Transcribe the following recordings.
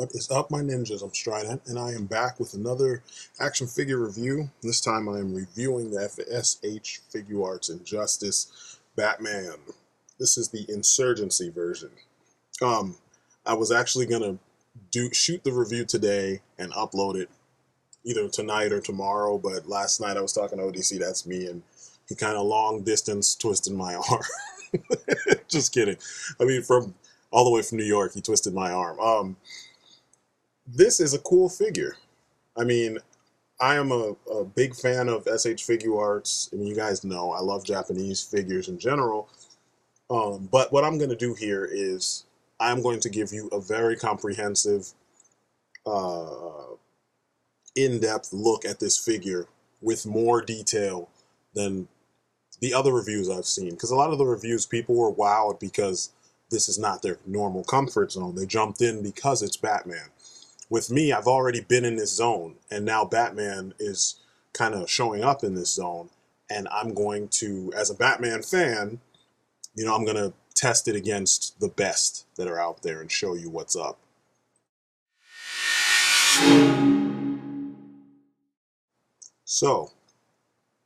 What is up, my ninjas? I'm Strydent, and I am back with another action figure review. This time I am reviewing the S.H.Figuarts Injustice Batman. This is the Insurgency version. I was actually gonna shoot the review today and upload it either tonight or tomorrow, but last night I was talking to ODC, that's me, and he kind of long distance twisted my arm. Just kidding. I mean, from all the way from New York, he twisted my arm. This is a cool figure. I mean, I am a big fan of S.H.Figuarts. I mean, you guys know I love Japanese figures in general. But what I'm going to do here is I'm going to give you a very comprehensive, in-depth look at this figure with more detail than the other reviews I've seen. Because a lot of the reviews, people were wowed because this is not their normal comfort zone. They jumped in because it's Batman. With me, I've already been in this zone, and now Batman is kind of showing up in this zone, and I'm going to, as a Batman fan, you know, I'm going to test it against the best that are out there and show you what's up. So,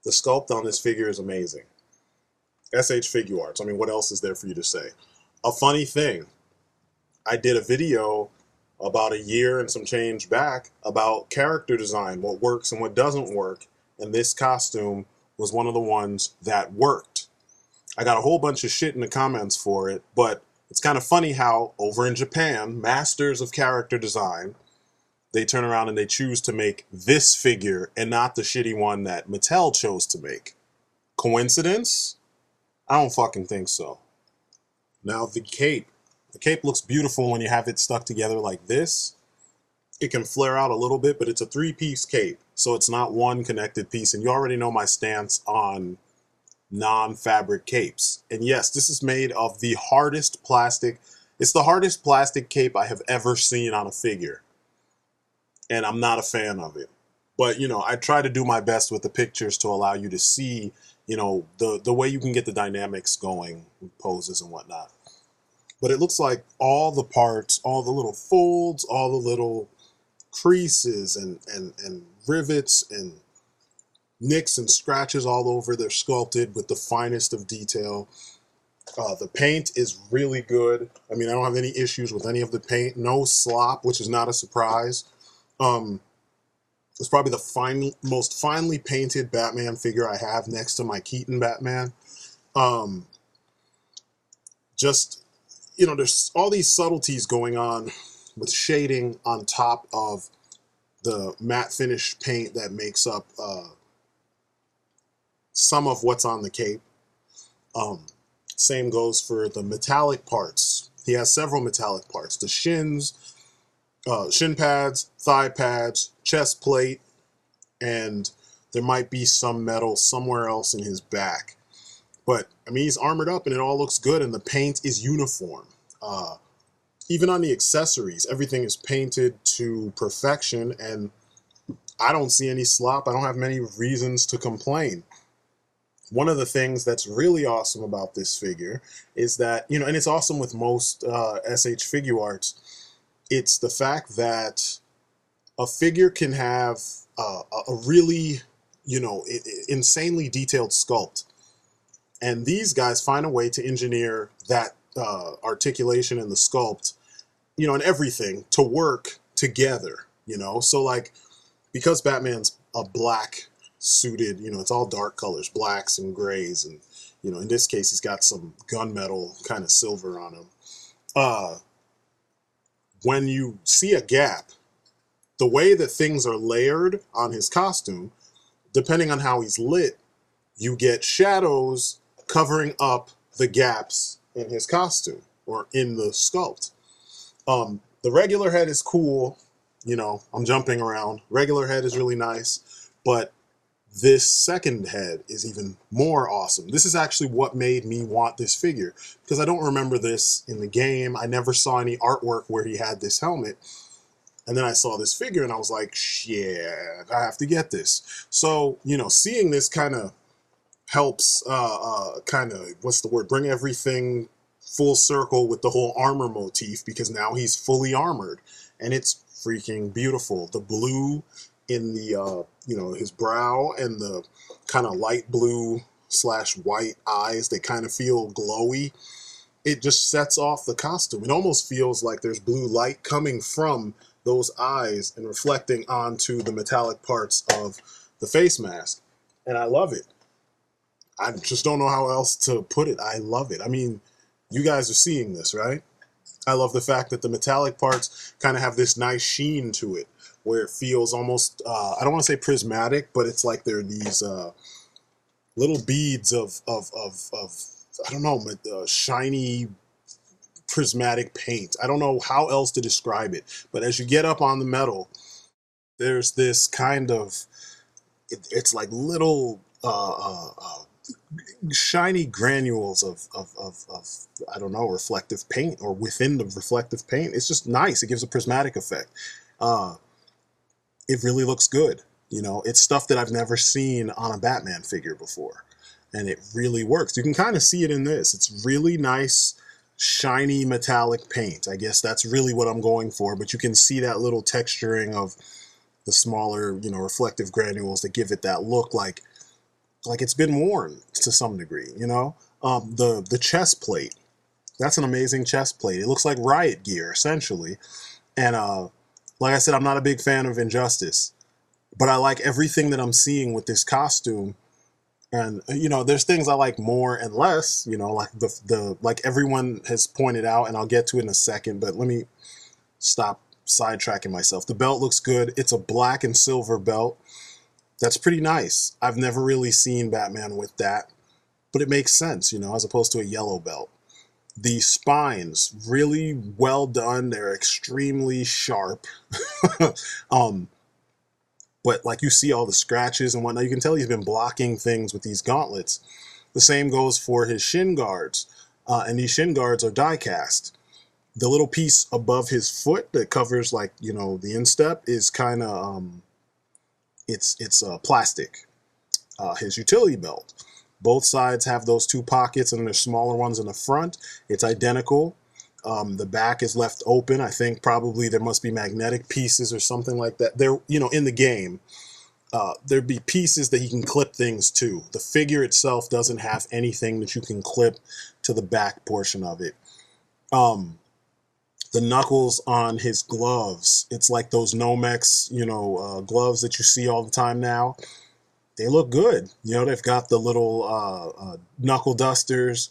the sculpt on this figure is amazing. S.H.Figuarts, I mean, what else is there for you to say? A funny thing, I did a video about a year and some change back about character design, what works and what doesn't work, and this costume was one of the ones that worked. I got a whole bunch of shit in the comments for it, but it's kind of funny how over in Japan, masters of character design, they turn around and they choose to make this figure and not the shitty one that Mattel chose to make. Coincidence? I don't fucking think so. Now the cape. The cape looks beautiful when you have it stuck together like this. It can flare out a little bit, but it's a three-piece cape, so it's not one connected piece. And you already know my stance on non-fabric capes. And yes, this is made of the hardest plastic. It's the hardest plastic cape I have ever seen on a figure. And I'm not a fan of it. But, you know, I try to do my best with the pictures to allow you to see, you know, the way you can get the dynamics going with poses and whatnot. But it looks like all the parts, all the little folds, all the little creases and rivets and nicks and scratches all over, they're sculpted with the finest of detail. The paint is really good. I mean, I don't have any issues with any of the paint. No slop, which is not a surprise. It's probably the most finely painted Batman figure I have next to my Keaton Batman. Just, you know, there's all these subtleties going on with shading on top of the matte finish paint that makes up some of what's on the cape. Same goes for the metallic parts. He has several metallic parts. The shins, shin pads, thigh pads, chest plate, and there might be some metal somewhere else in his back. But, I mean, he's armored up and it all looks good, and the paint is uniform. Even on the accessories, everything is painted to perfection, and I don't see any slop. I don't have many reasons to complain. One of the things that's really awesome about this figure is that, you know, and it's awesome with most S.H.Figuarts, it's the fact that a figure can have a really, you know, insanely detailed sculpt. And these guys find a way to engineer that articulation and the sculpt, you know, and everything to work together, you know. So, like, because Batman's a black suited, you know, it's all dark colors, blacks and grays, and, you know, in this case, he's got some gunmetal kind of silver on him. When you see a gap, the way that things are layered on his costume, depending on how he's lit, you get shadows covering up the gaps in his costume or in the sculpt. The regular head is cool. You know, I'm jumping around. Regular head is really nice, but this second head is even more awesome. This is actually what made me want this figure, because I don't remember this in the game. I never saw any artwork where he had this helmet. And then I saw this figure and I was like, shit, I have to get this. So, you know, seeing this kind of helps kind of, what's the word, bring everything full circle with the whole armor motif, because now he's fully armored. and it's freaking beautiful. The blue in the, his brow and the kind of light blue / white eyes, they kind of feel glowy. It just sets off the costume. It almost feels like there's blue light coming from those eyes and reflecting onto the metallic parts of the face mask. And I love it. I just don't know how else to put it. I love it. I mean, you guys are seeing this, right? I love the fact that the metallic parts kind of have this nice sheen to it, where it feels almost, I don't want to say prismatic, but it's like there are these little beads of I don't know, shiny prismatic paint. I don't know how else to describe it, but as you get up on the metal, there's this kind of, it's like little shiny granules of I don't know, reflective paint, or within the reflective paint. It's just nice. It gives a prismatic effect. It really looks good. You know, it's stuff that I've never seen on a Batman figure before, and it really works. You can kind of see it in this. It's really nice, shiny metallic paint. I guess that's really what I'm going for, but you can see that little texturing of the smaller, you know, reflective granules that give it that look like it's been worn to some degree, you know? The chest plate, that's an amazing chest plate. It looks like riot gear, essentially. And like I said, I'm not a big fan of Injustice, but I like everything that I'm seeing with this costume. And, you know, there's things I like more and less, you know, like like everyone has pointed out, and I'll get to it in a second, but let me stop sidetracking myself. The belt looks good. It's a black and silver belt. That's pretty nice. I've never really seen Batman with that, but it makes sense, you know, as opposed to a yellow belt. The spines, really well done. They're extremely sharp. But like, you see all the scratches and whatnot. You can tell he's been blocking things with these gauntlets. The same goes for his shin guards. And these shin guards are die cast. The little piece above his foot that covers, like, you know, the instep is kind of, it's plastic. His utility belt. Both sides have those two pockets, and there's smaller ones in the front. It's identical. The back is left open. I think probably there must be magnetic pieces or something like that. There, you know, in the game, there'd be pieces that he can clip things to. The figure itself doesn't have anything that you can clip to the back portion of it. The knuckles on his gloves, it's like those Nomex, you know, gloves that you see all the time now. They look good. You know, they've got the little knuckle dusters,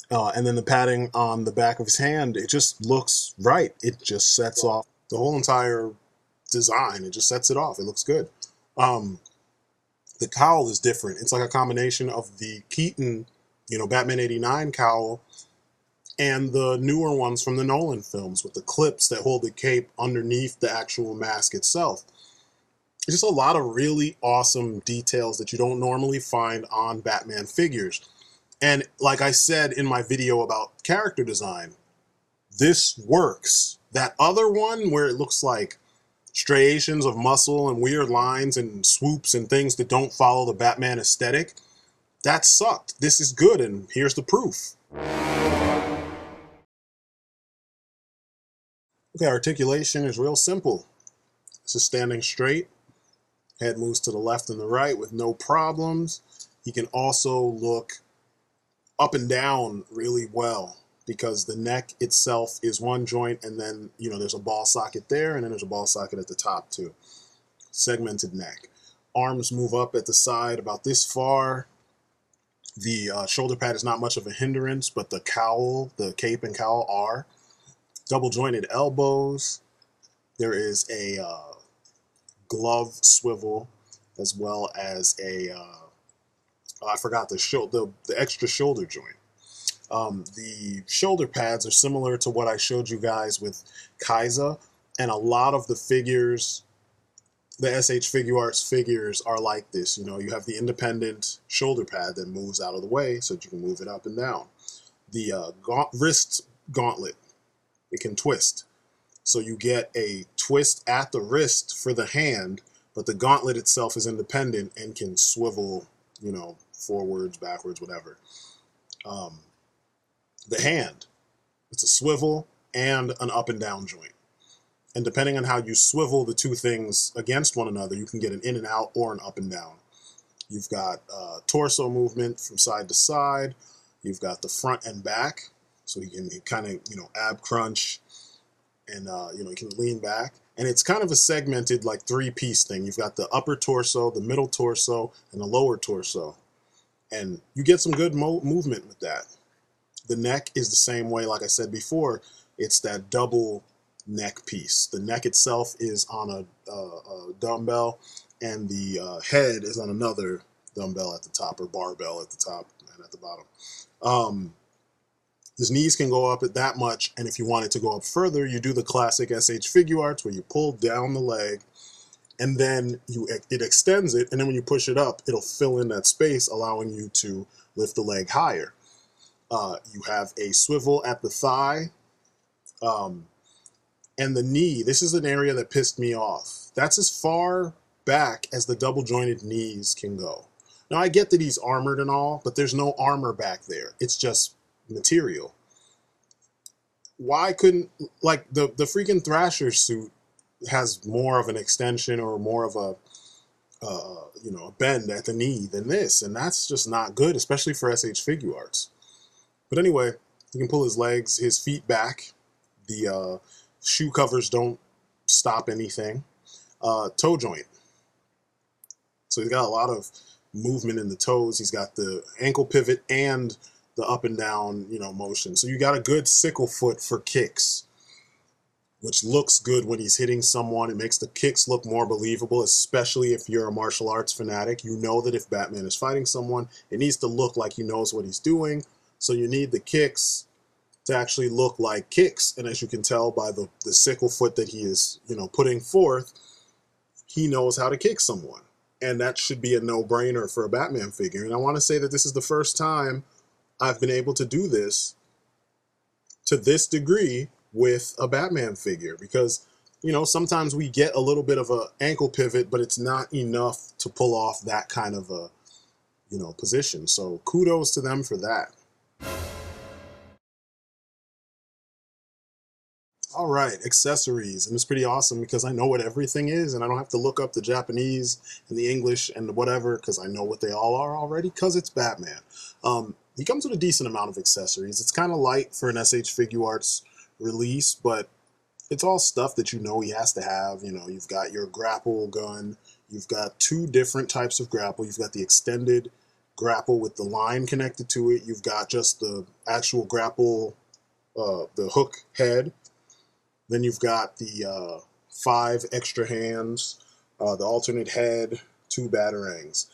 and then the padding on the back of his hand. It just looks right. It just sets off the whole entire design. It just sets it off. It looks good. The cowl is different. It's like a combination of the Keaton, you know, Batman '89 cowl, and the newer ones from the Nolan films with the clips that hold the cape underneath the actual mask itself. Just a lot of really awesome details that you don't normally find on Batman figures. And like I said in my video about character design, this works. That other one where it looks like striations of muscle and weird lines and swoops and things that don't follow the Batman aesthetic, that sucked. This is good, and here's the proof. Okay, articulation is real simple. This is standing straight. Head moves to the left and the right with no problems. He can also look up and down really well because the neck itself is one joint, and then, you know, there's a ball socket there, and then there's a ball socket at the top too. Segmented neck. Arms move up at the side about this far. The shoulder pad is not much of a hindrance, but the cowl, the cape and cowl are. Double jointed elbows. There is a glove swivel, as well as a I forgot the extra shoulder joint. The shoulder pads are similar to what I showed you guys with Kaiser, and a lot of the figures, the S.H.Figuarts figures, are like this. You know, you have the independent shoulder pad that moves out of the way so that you can move it up and down. The wrist gauntlet, it can twist. So you get a twist at the wrist for the hand, but the gauntlet itself is independent and can swivel, you know, forwards, backwards, whatever. The hand, it's a swivel and an up and down joint. And depending on how you swivel the two things against one another, you can get an in and out or an up and down. You've got torso movement from side to side. You've got the front and back, so you can kind of, ab crunch, and you can lean back. And it's kind of a segmented, like, three-piece thing. You've got the upper torso, the middle torso, and the lower torso. And you get some good movement with that. The neck is the same way, like I said before. It's that double neck piece. The neck itself is on a dumbbell, and the head is on another dumbbell at the top, or barbell at the top and at the bottom. His knees can go up at that much, and if you want it to go up further, you do the classic S.H.Figuarts where you pull down the leg, and then it extends it, and then when you push it up, it'll fill in that space, allowing you to lift the leg higher. You have a swivel at the thigh, and the knee. This is an area that pissed me off. That's as far back as the double jointed knees can go. Now, I get that he's armored and all, but there's no armor back there. It's just material. Why couldn't, like, the freaking Thrasher suit has more of an extension or more of a bend at the knee than this, and that's just not good, especially for S.H.Figuarts. But anyway, you can pull his legs, his feet back. The shoe covers don't stop anything. Toe joint. So he's got a lot of movement in the toes. He's got the ankle pivot and the up and down, motion. So you got a good sickle foot for kicks, which looks good when he's hitting someone. It makes the kicks look more believable, especially if you're a martial arts fanatic. You know that if Batman is fighting someone, it needs to look like he knows what he's doing. So you need the kicks to actually look like kicks. And as you can tell by the sickle foot that he is, putting forth, he knows how to kick someone. And that should be a no-brainer for a Batman figure. And I want to say that this is the first time I've been able to do this to this degree with a Batman figure, because, sometimes we get a little bit of a ankle pivot, but it's not enough to pull off that kind of a, position. So kudos to them for that. All right, accessories. And it's pretty awesome because I know what everything is, and I don't have to look up the Japanese and the English and the whatever, because I know what they all are already, because it's Batman. He comes with a decent amount of accessories. It's kind of light for an S.H.Figuarts release, but it's all stuff that he has to have. You've got your grapple gun. You've got two different types of grapple. You've got the extended grapple with the line connected to it. You've got just the actual grapple, the hook head. Then you've got the 5 extra hands, the alternate head, 2 batarangs.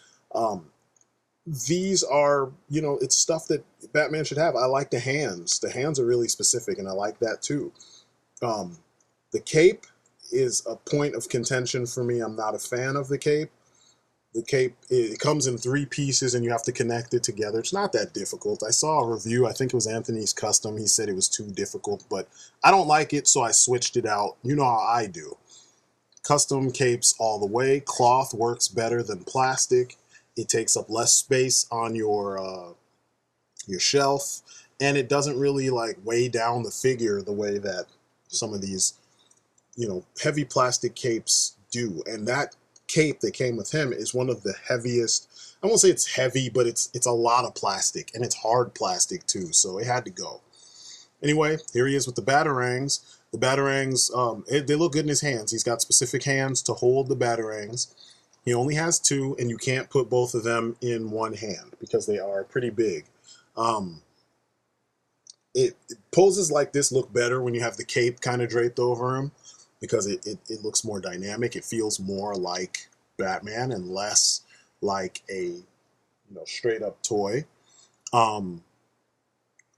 These are, it's stuff that Batman should have. I like the hands. The hands are really specific, and I like that too. The cape is a point of contention for me. I'm not a fan of the cape. The cape, it comes in 3 pieces, and you have to connect it together. It's not that difficult. I saw a review. I think it was Anthony's Custom. He said it was too difficult, but I don't like it, so I switched it out. You know how I do. Custom capes all the way. Cloth works better than plastic. It takes up less space on your shelf, and it doesn't really weigh down the figure the way that some of these, heavy plastic capes do. And that cape that came with him is one of the heaviest. I won't say it's heavy, but it's a lot of plastic, and it's hard plastic too, so it had to go. Anyway, here he is with the batarangs. The batarangs, they look good in his hands. He's got specific hands to hold the batarangs. He only has 2, and you can't put both of them in one hand because they are pretty big. It poses like this look better when you have the cape kind of draped over him, because it looks more dynamic. It feels more like Batman and less like a straight up toy.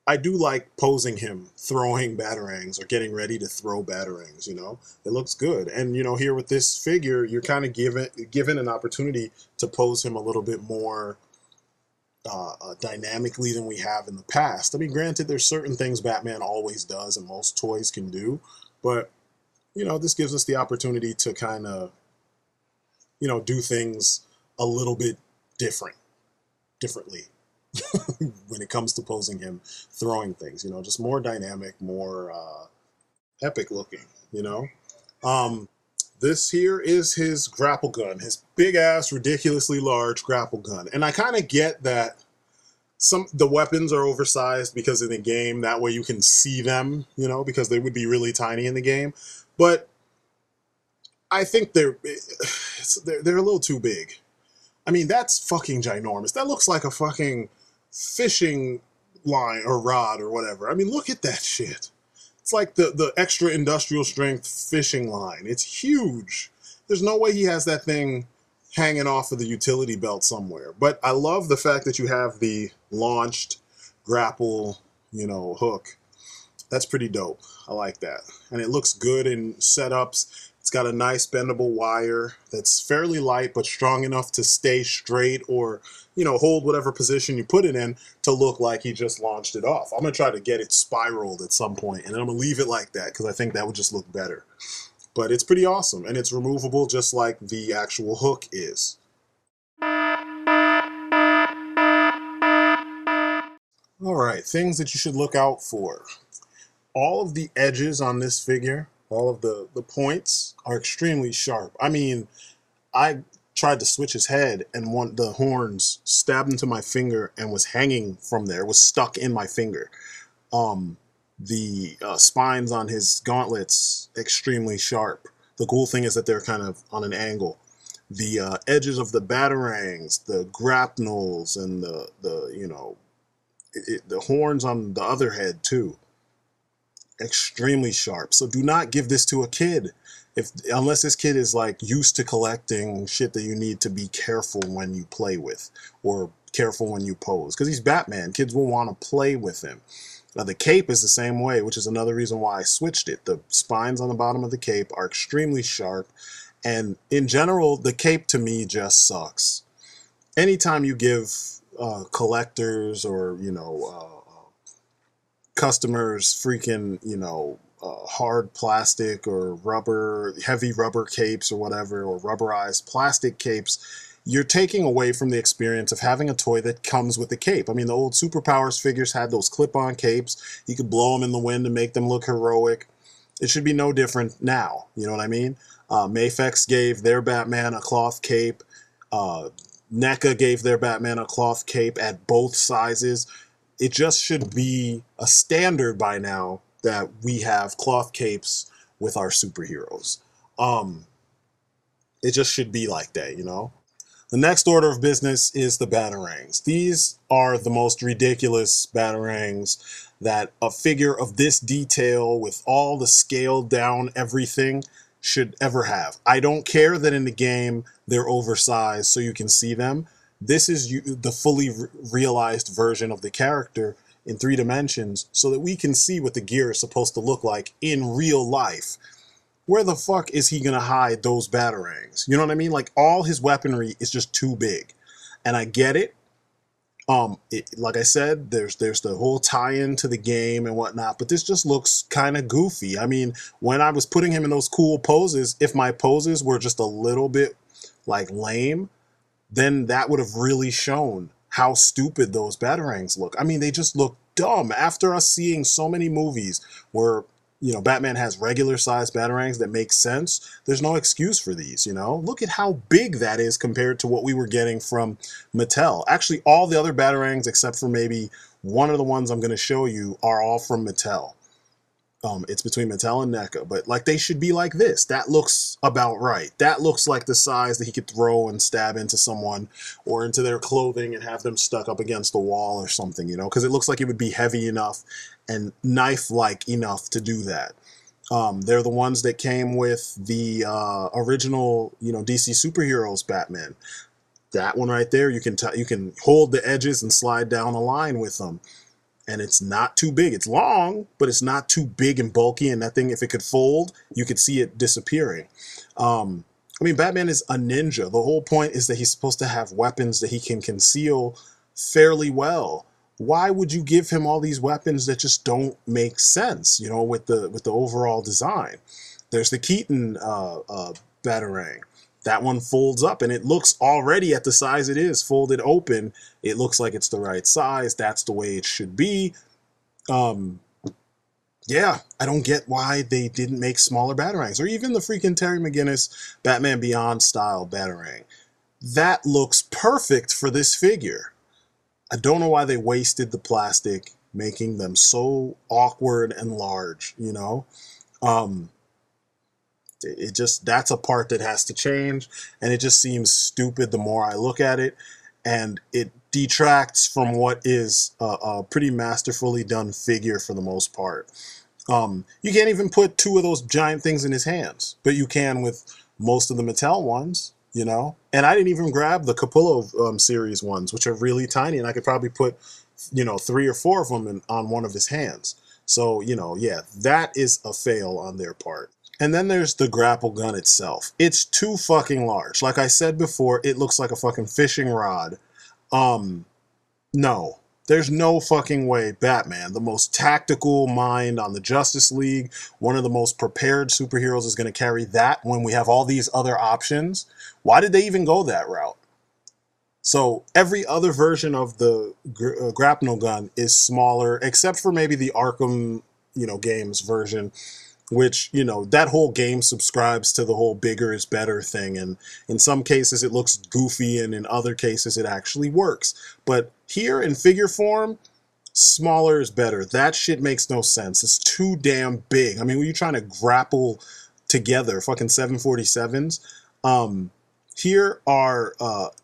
I do like posing him throwing batarangs or getting ready to throw batarangs. It looks good. And here with this figure, you're kind of given an opportunity to pose him a little bit more dynamically than we have in the past. I mean, granted, there's certain things Batman always does and most toys can do, but this gives us the opportunity to kind of do things a little bit differently when it comes to posing him throwing things. Just more dynamic, more epic looking. This here is his grapple gun, his big ass, ridiculously large grapple gun. And I kind of get that the weapons are oversized because in the game, that way you can see them, you know, because they would be really tiny in the game. But I think they're a little too big. I mean, that's fucking ginormous. That looks like a fucking fishing line or rod or whatever. I mean, look at that shit. It's like the extra industrial strength fishing line. It's huge. There's no way he has that thing hanging off of the utility belt somewhere. But I love the fact that you have the launched grapple, you know, hook. That's pretty dope. I like that. And it looks good in setups. It's got a nice bendable wire that's fairly light but strong enough to stay straight or, you know, hold whatever position you put it in to look like he just launched it off. I'm going to try to get it spiraled at some point, and then I'm going to leave it like that because I think that would just look better. But it's pretty awesome, and it's removable just like the actual hook is. All right, things that you should look out for. All of the edges on this figure, all of the points are extremely sharp. I mean, I tried to switch his head and the horns stabbed into my finger and was hanging from there, was stuck in my finger. The spines on his gauntlets, extremely sharp. The cool thing is that they're kind of on an angle. The edges of the batarangs, the grapnels, and the you know, the horns on the other head too. Extremely sharp. So do not give this to a kid unless this kid is like used to collecting shit that you need to be careful when you play with or careful when you pose, because he's Batman. Kids will want to play with him. The cape is the same way, which is another reason why I switched it. The spines on the bottom of the cape are extremely sharp, and in general the cape to me just sucks. Anytime you give collectors or, you know, customers freaking, you know, hard plastic or rubber, heavy rubber capes or whatever, or rubberized plastic capes, you're taking away from the experience of having a toy that comes with a cape. I mean, the old Superpowers figures had those clip-on capes. You could blow them in the wind and make them look heroic. It should be no different now. You know what I mean? Mafex gave their Batman a cloth cape. NECA gave their Batman a cloth cape at both sizes. It just should be a standard by now that we have cloth capes with our superheroes. It just should be like that, you know? The next order of business is the batarangs. These are the most ridiculous batarangs that a figure of this detail with all the scaled down everything should ever have. I don't care that in the game they're oversized so you can see them. This is the fully realized version of the character in 3 dimensions so that we can see what the gear is supposed to look like in real life. Where the fuck is he gonna hide those batarangs? You know what I mean? Like, all his weaponry is just too big. And I get it. Like I said, there's the whole tie-in to the game and whatnot, but this just looks kind of goofy. I mean, when I was putting him in those cool poses, if my poses were just a little bit like lame, then that would have really shown how stupid those batarangs look. I mean, they just look dumb. After us seeing so many movies where, you know, Batman has regular sized batarangs that make sense, there's no excuse for these, you know? Look at how big that is compared to what we were getting from Mattel. Actually, all the other batarangs, except for maybe one of the ones I'm going to show you, are all from Mattel. It's between Mattel and NECA, but like, they should be like this. That looks about right. That looks like the size that he could throw and stab into someone or into their clothing and have them stuck up against the wall or something, you know, because it looks like it would be heavy enough and knife-like enough to do that. They're the ones that came with the original, you know, DC Superheroes Batman. That one right there, you can hold the edges and slide down a line with them. And it's not too big. It's long, but it's not too big and bulky. And that thing, if it could fold, you could see it disappearing. I mean, Batman is a ninja. The whole point is that he's supposed to have weapons that he can conceal fairly well. Why would you give him all these weapons that just don't make sense, you know, with the overall design? There's the Keaton Batarang. That one folds up, and it looks already at the size it is, folded open. It looks like it's the right size. That's the way it should be. Yeah, I don't get why they didn't make smaller Batarangs, or even the freaking Terry McGinnis Batman Beyond style Batarang. That looks perfect for this figure. I don't know why they wasted the plastic making them so awkward and large, you know? Um, it just, that's a part that has to change, and it just seems stupid the more I look at it, and it detracts from what is a pretty masterfully done figure for the most part. You can't even put two of those giant things in his hands, but you can with most of the Mattel ones, you know? And I didn't even grab the Capullo series ones, which are really tiny, and I could probably put, you know, 3 or 4 of them on one of his hands. So, you know, yeah, that is a fail on their part. And then there's the grapple gun itself. It's too fucking large. Like I said before, it looks like a fucking fishing rod. No. There's no fucking way Batman, the most tactical mind on the Justice League, one of the most prepared superheroes, is going to carry that when we have all these other options. Why did they even go that route? So every other version of the grapnel gun is smaller, except for maybe the Arkham, you know, games version, which, you know, that whole game subscribes to the whole bigger is better thing. And in some cases it looks goofy, and in other cases it actually works. But here in figure form, smaller is better. That shit makes no sense. It's too damn big. I mean, when you're trying to grapple together fucking 747s, here are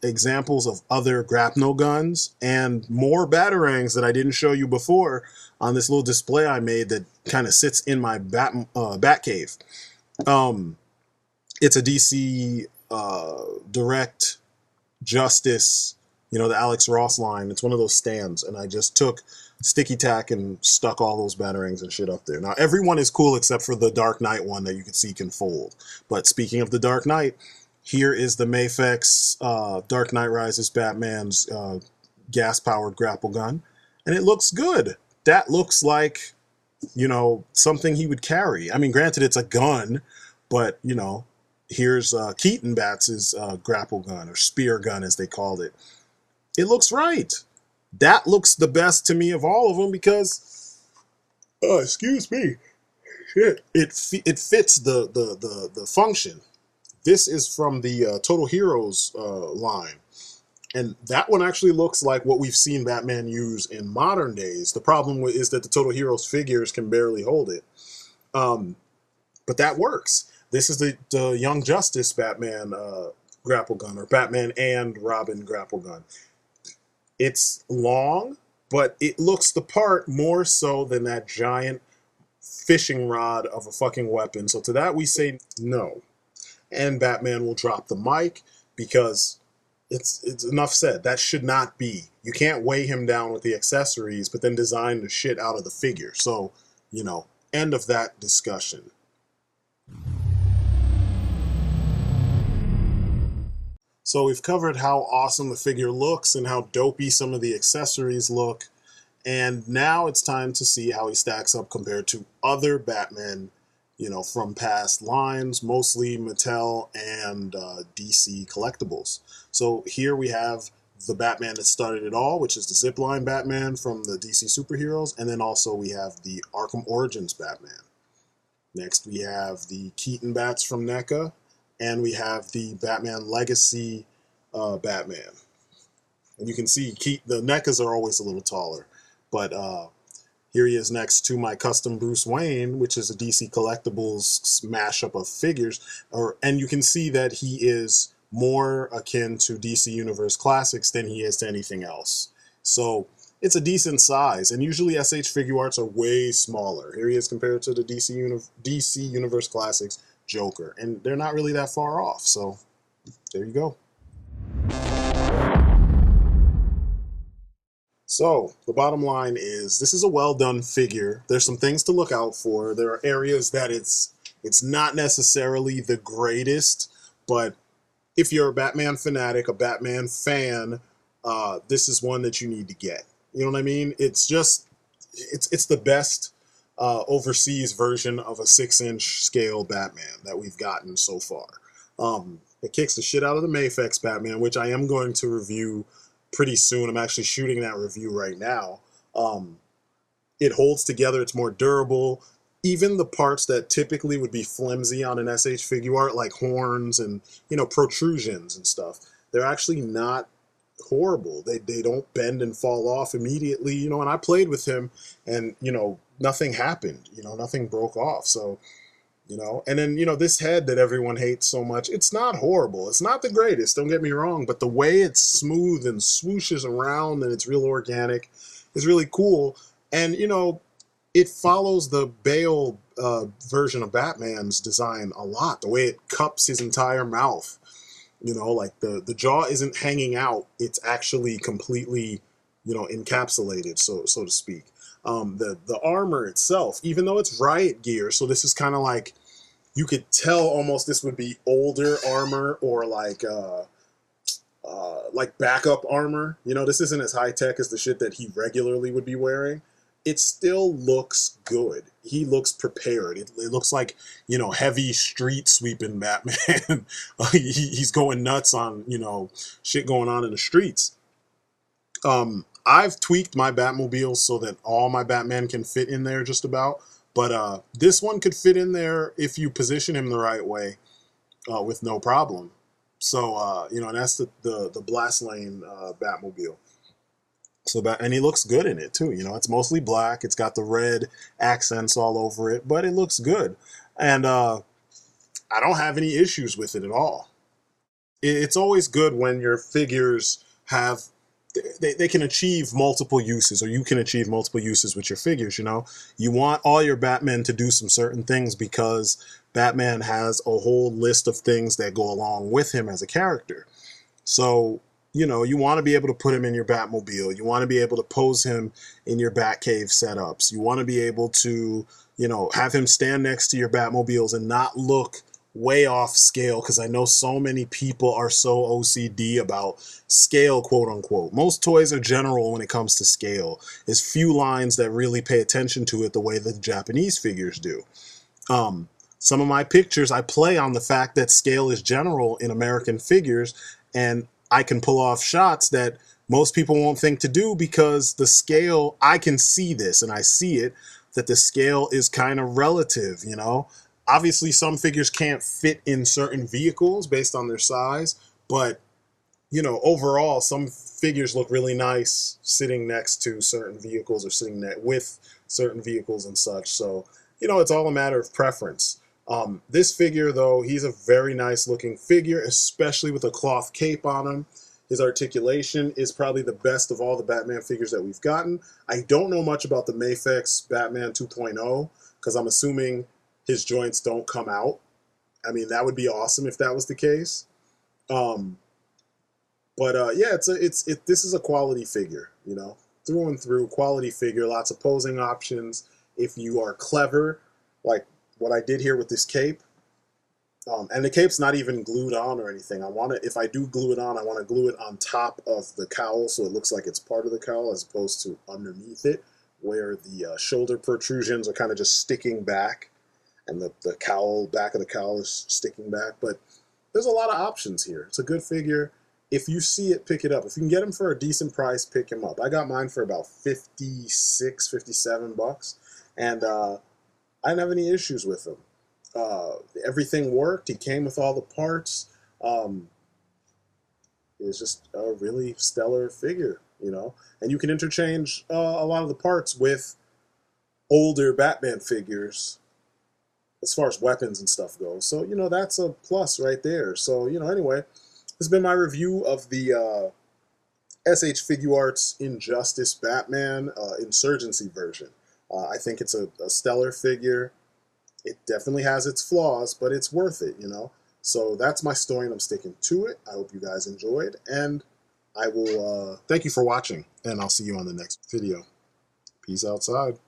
examples of other grapnel guns and more batarangs that I didn't show you before on this little display I made that kind of sits in my bat cave. It's a DC Direct Justice, you know, the Alex Ross line. It's one of those stands, and I just took sticky tack and stuck all those batarangs and shit up there. Now, everyone is cool except for the Dark Knight one that you can see can fold. But speaking of the Dark Knight, here is the Mafex Dark Knight Rises Batman's gas-powered grapple gun, and it looks good. That looks like, you know, something he would carry. I mean, granted, it's a gun, but, you know, here's Keaton Bats' grapple gun, or spear gun as they called it. It looks right. That looks the best to me of all of them because, excuse me, shit, it fits the function. This is from the Total Heroes line. And that one actually looks like what we've seen Batman use in modern days. The problem is that the Total Heroes figures can barely hold it. But that works. This is the Young Justice Batman grapple gun, or Batman and Robin grapple gun. It's long, but it looks the part more so than that giant fishing rod of a fucking weapon. So to that we say no. And Batman will drop the mic because it's enough said. That should not be. You can't weigh him down with the accessories, but then design the shit out of the figure. So, you know, end of that discussion. So we've covered how awesome the figure looks and how dopey some of the accessories look. And now it's time to see how he stacks up compared to other Batman, you know, from past lines, mostly Mattel and DC collectibles. So here we have the Batman that started it all, which is the Zipline Batman from the DC superheroes, and then also we have the Arkham Origins Batman. Next we have the Keaton Bats from NECA, and we have the Batman Legacy Batman. And you can see the NECAs are always a little taller, but here he is next to my custom Bruce Wayne, which is a DC Collectibles mashup of figures. And you can see that he is more akin to DC Universe Classics than he is to anything else. So it's a decent size, and usually S.H.Figuarts are way smaller. Here he is compared to the DC Universe Classics Joker, and they're not really that far off. So there you go. So the bottom line is, this is a well done figure. There's some things to look out for. There are areas that it's not necessarily the greatest, but if you're a Batman fanatic, a Batman fan, this is one that you need to get. You know what I mean? It's just, it's the best overseas version of a 6-inch scale Batman that we've gotten so far. It kicks the shit out of the Mafex Batman, which I am going to review pretty soon. I'm actually shooting that review right now. It holds together. It's more durable. even the parts that typically would be flimsy on an S.H. Figuart, like horns and, you know, protrusions and stuff, they're actually not horrible. They don't bend and fall off immediately, you know, and I played with him and, you know, nothing happened, you know, nothing broke off. So, you know, and then, you know, this head that everyone hates so much, it's not horrible. It's not the greatest, don't get me wrong, but the way it's smooth and swooshes around and it's real organic is really cool. And, you know, it follows the Bale version of Batman's design a lot. The way it cups his entire mouth, you know, like the jaw isn't hanging out; it's actually completely, you know, encapsulated, so to speak. The armor itself, even though it's riot gear, so this is kind of like, you could tell almost this would be older armor or like backup armor. You know, this isn't as high tech as the shit that he regularly would be wearing. It still looks good. He looks prepared. It looks like, you know, heavy street sweeping Batman. He's going nuts on, you know, shit going on in the streets. I've tweaked my Batmobile so that all my Batman can fit in there just about. But this one could fit in there if you position him the right way with no problem. So, you know, and that's the Blast Lane Batmobile. So and he looks good in it too. You know, it's mostly black. It's got the red accents all over it, but it looks good. And I don't have any issues with it at all. It's always good when your figures have they can achieve multiple uses, or you can achieve multiple uses with your figures. You know, you want all your Batmen to do some certain things because Batman has a whole list of things that go along with him as a character. So, you know, you want to be able to put him in your Batmobile. You want to be able to pose him in your Batcave setups. You want to be able to, you know, have him stand next to your Batmobiles and not look way off scale, because I know so many people are so OCD about scale, quote unquote. Most toys are general when it comes to scale. There's few lines that really pay attention to it the way that the Japanese figures do. Some of my pictures, I play on the fact that scale is general in American figures, and I can pull off shots that most people won't think to do because the scale, I can see this and I see it, that the scale is kind of relative, you know? Obviously, some figures can't fit in certain vehicles based on their size, but, you know, overall, some figures look really nice sitting next to certain vehicles or sitting with certain vehicles and such. So, you know, it's all a matter of preference. This figure, though, he's a very nice looking figure, especially with a cloth cape on him. His articulation is probably the best of all the Batman figures that we've gotten. I don't know much about the Mafex Batman 2.0 because I'm assuming his joints don't come out. I mean, that would be awesome if that was the case. Yeah, this is a quality figure, you know, through and through, quality figure, lots of posing options. If you are clever, like what I did here with this cape, and the cape's not even glued on or anything. If I do glue it on, I want to glue it on top of the cowl so it looks like it's part of the cowl as opposed to underneath it, where the shoulder protrusions are kind of just sticking back and the cowl, back of the cowl is sticking back. But there's a lot of options here. It's a good figure. If you see it, pick it up. If you can get him for a decent price, pick him up. I got mine for about 56, 57 bucks, and I didn't have any issues with him. Everything worked. He came with all the parts. It's just a really stellar figure, you know. And you can interchange a lot of the parts with older Batman figures as far as weapons and stuff goes. So, you know, that's a plus right there. So, you know, anyway, this has been my review of the S.H.Figuarts Injustice Batman Insurgency version. I think it's a stellar figure. It definitely has its flaws, but it's worth it, you know. So that's my story, and I'm sticking to it. I hope you guys enjoyed, and I will thank you for watching, and I'll see you on the next video. Peace outside.